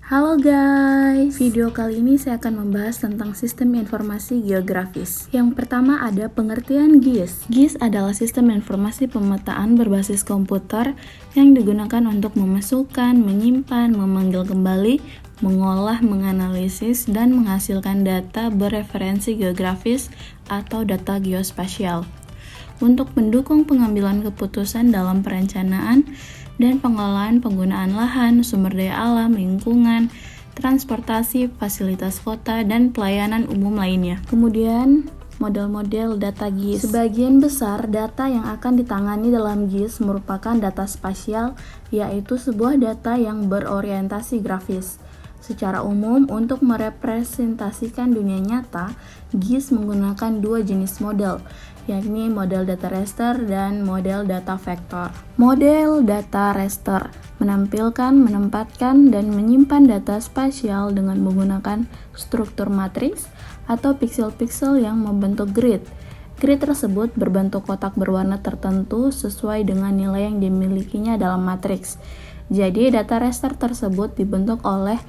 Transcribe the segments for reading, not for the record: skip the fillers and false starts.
Halo guys, video kali ini saya akan membahas tentang sistem informasi geografis. Yang pertama ada pengertian GIS. GIS adalah sistem informasi pemetaan berbasis komputer yang digunakan untuk memasukkan, menyimpan, memanggil kembali, mengolah, menganalisis, dan menghasilkan data bereferensi geografis atau data geospasial untuk mendukung pengambilan keputusan dalam perencanaan dan pengelolaan penggunaan lahan, sumber daya alam, lingkungan, transportasi, fasilitas kota, dan pelayanan umum lainnya. Kemudian, model-model data GIS. Sebagian besar data yang akan ditangani dalam GIS merupakan data spasial, yaitu sebuah data yang berorientasi grafis. Secara umum, untuk merepresentasikan dunia nyata, GIS menggunakan dua jenis model, yakni model data raster dan model data vektor. Model data raster menampilkan, menempatkan, dan menyimpan data spasial dengan menggunakan struktur matriks atau piksel-piksel yang membentuk grid. Grid tersebut berbentuk kotak berwarna tertentu sesuai dengan nilai yang dimilikinya dalam matriks. Jadi, data raster tersebut dibentuk oleh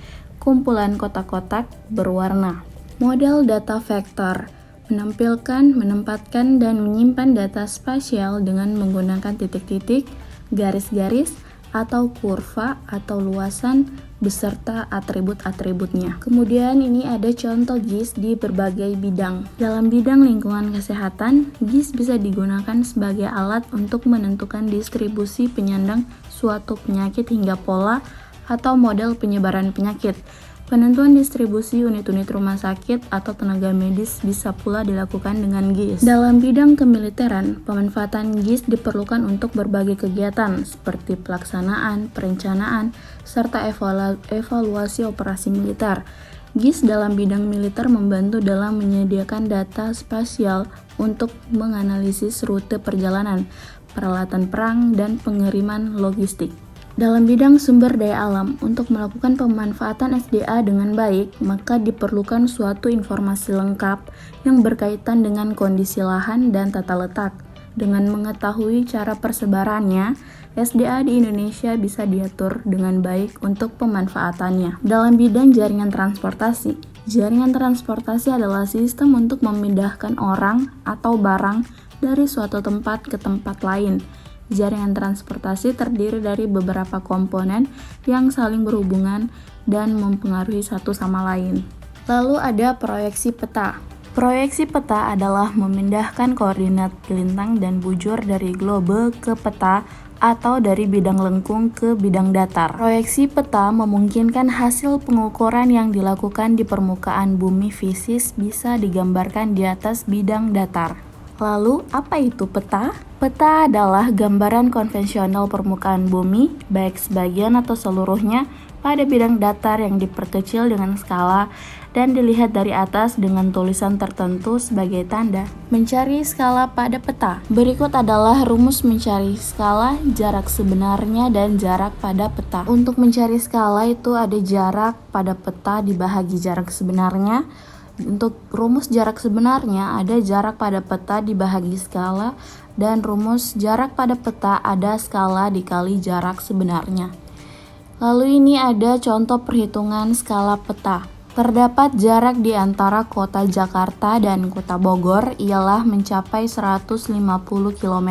kumpulan kotak-kotak berwarna. Model data vektor menampilkan, menempatkan, dan menyimpan data spasial dengan menggunakan titik-titik, garis-garis, atau kurva atau luasan beserta atribut-atributnya. Kemudian ini ada contoh GIS di berbagai bidang. Dalam bidang lingkungan kesehatan, GIS bisa digunakan sebagai alat untuk menentukan distribusi penyandang suatu penyakit hingga pola atau model penyebaran penyakit. Penentuan distribusi unit-unit rumah sakit atau tenaga medis bisa pula dilakukan dengan GIS. Dalam bidang kemiliteran, pemanfaatan GIS diperlukan untuk berbagai kegiatan seperti pelaksanaan, perencanaan, serta evaluasi operasi militer. GIS dalam bidang militer membantu dalam menyediakan data spasial untuk menganalisis rute perjalanan, peralatan perang, dan pengiriman logistik. Dalam bidang sumber daya alam, untuk melakukan pemanfaatan SDA dengan baik, maka diperlukan suatu informasi lengkap yang berkaitan dengan kondisi lahan dan tata letak. Dengan mengetahui cara persebarannya, SDA di Indonesia bisa diatur dengan baik untuk pemanfaatannya. Dalam bidang jaringan transportasi, jaringan transportasi adalah sistem untuk memindahkan orang atau barang dari suatu tempat ke tempat lain. Jaringan transportasi terdiri dari beberapa komponen yang saling berhubungan dan mempengaruhi satu sama lain. Lalu ada proyeksi peta. Proyeksi peta adalah memindahkan koordinat lintang dan bujur dari globe ke peta atau dari bidang lengkung ke bidang datar. Proyeksi peta memungkinkan hasil pengukuran yang dilakukan di permukaan bumi fisis bisa digambarkan di atas bidang datar. Lalu, apa itu peta? Peta adalah gambaran konvensional permukaan bumi, baik sebagian atau seluruhnya, pada bidang datar yang diperkecil dengan skala dan dilihat dari atas dengan tulisan tertentu sebagai tanda. Mencari skala pada peta. Berikut adalah rumus mencari skala, jarak sebenarnya, dan jarak pada peta. Untuk mencari skala itu ada jarak pada peta dibahagi jarak sebenarnya. Untuk rumus jarak sebenarnya ada jarak pada peta dibahagi skala, dan rumus jarak pada peta ada skala dikali jarak sebenarnya. Lalu ini ada contoh perhitungan skala peta. Terdapat jarak di antara kota Jakarta dan kota Bogor ialah mencapai 150 km.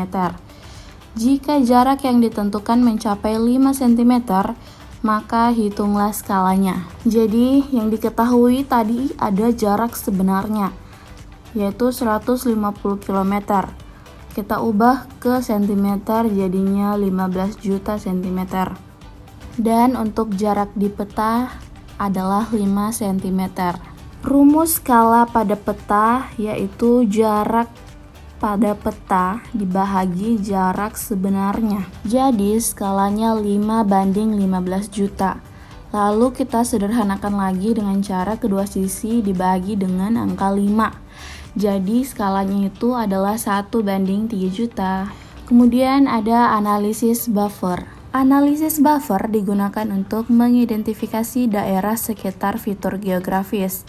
Jika jarak yang ditentukan mencapai 5 cm, maka hitunglah skalanya. Jadi yang diketahui tadi ada jarak sebenarnya, yaitu 150 km. Kita ubah ke cm jadinya 15 juta cm. Dan untuk jarak di peta adalah 5 cm. Rumus skala pada peta yaitu jarak pada peta dibahagi jarak sebenarnya. Jadi skalanya 5:15 juta. Lalu kita sederhanakan lagi dengan cara kedua sisi dibagi dengan angka 5. Jadi skalanya itu adalah 1:3 juta. Kemudian ada analisis buffer. Analisis buffer digunakan untuk mengidentifikasi daerah sekitar fitur geografis.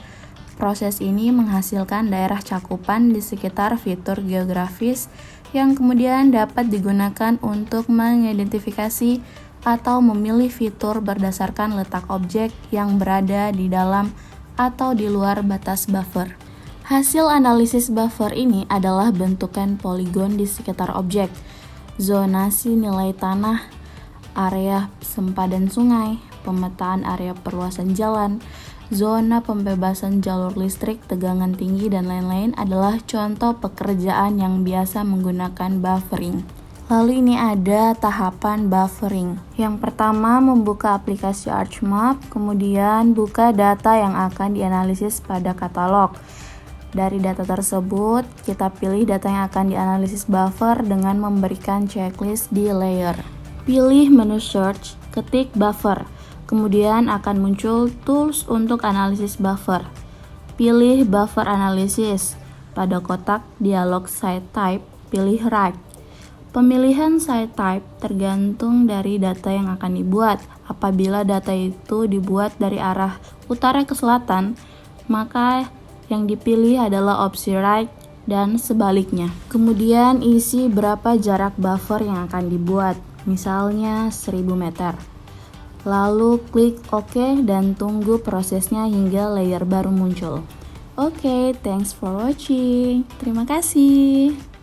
Proses ini menghasilkan daerah cakupan di sekitar fitur geografis yang kemudian dapat digunakan untuk mengidentifikasi atau memilih fitur berdasarkan letak objek yang berada di dalam atau di luar batas buffer. Hasil analisis buffer ini adalah bentukan poligon di sekitar objek, zonasi nilai tanah, area sempadan sungai, pemetaan area perluasan jalan, zona pembebasan jalur listrik, tegangan tinggi, dan lain-lain adalah contoh pekerjaan yang biasa menggunakan buffering. Lalu ini ada tahapan buffering. Yang pertama, membuka aplikasi ArchMap, kemudian buka data yang akan dianalisis pada katalog. Dari data tersebut, kita pilih data yang akan dianalisis buffer dengan memberikan checklist di layer. Pilih menu search, ketik buffer. Kemudian akan muncul tools untuk analisis buffer. Pilih buffer analysis. Pada kotak dialog site type, pilih write. Pemilihan site type tergantung dari data yang akan dibuat. Apabila data itu dibuat dari arah utara ke selatan, maka yang dipilih adalah opsi write dan sebaliknya. Kemudian isi berapa jarak buffer yang akan dibuat, misalnya 1000 meter. Lalu klik OK dan tunggu prosesnya hingga layer baru muncul. Oke, thanks for watching. Terima kasih.